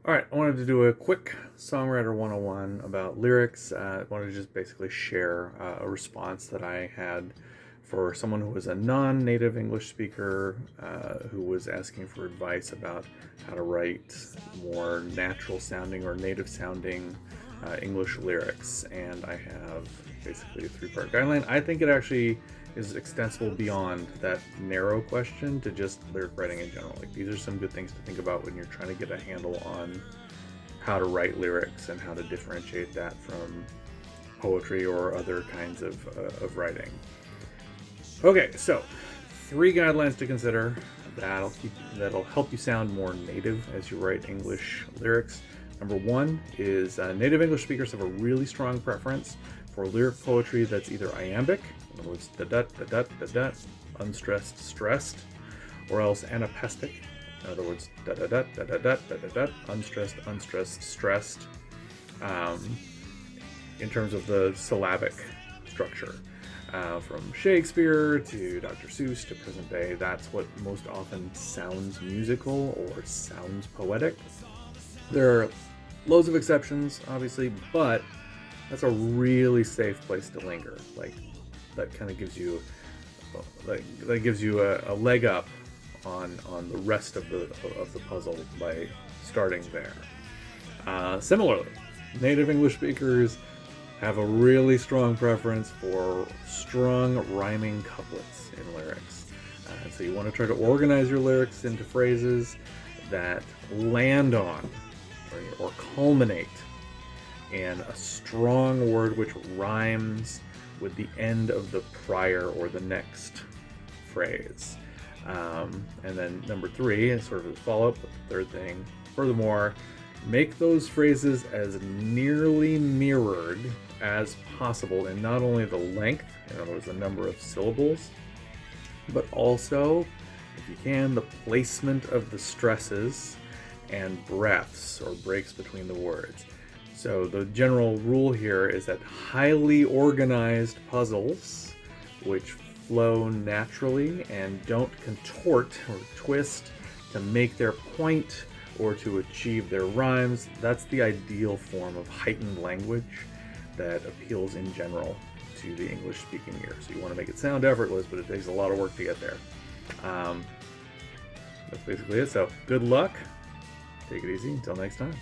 All right, I wanted to do a quick Songwriter 101 about lyrics. I wanted to just basically share a response that I had for someone who was a non-native English speaker who was asking for advice about how to write more natural sounding or native sounding English lyrics. And I have basically a three-part guideline. I think it actually is extensible beyond that narrow question to just lyric writing in general. Like, these are some good things to think about when you're trying to get a handle on how to write lyrics and how to differentiate that from poetry or other kinds of writing. Okay, so 3 guidelines to consider that'll help you sound more native as you write English lyrics. Number 1 is native English speakers have a really strong preference for lyric poetry that's either iambic, in other words, da-da, unstressed, stressed, or else anapestic, in other words, da-da-da, unstressed, stressed, in terms of the syllabic structure. From Shakespeare to Dr. Seuss to present day, that's what most often sounds musical or sounds poetic. There are loads of exceptions, obviously, but that's a really safe place to linger. Like, that kind of gives you a leg up on the rest of the puzzle by starting there. Similarly, native English speakers have a really strong preference for strong rhyming couplets in lyrics. So you want to try to organize your lyrics into phrases that land on or culminate in a strong word which rhymes with the end of the prior or the next phrase. And then number 3, and sort of a follow-up, the third thing, furthermore, make those phrases as nearly mirrored as possible in not only the length, in other words, the number of syllables, but also, if you can, the placement of the stresses and breaths or breaks between the words. So the general rule here is that highly organized puzzles, which flow naturally and don't contort or twist to make their point or to achieve their rhymes, that's the ideal form of heightened language that appeals in general to the English speaking ear. So you want to make it sound effortless, but it takes a lot of work to get there. That's basically it. So good luck. Take it easy. Until next time.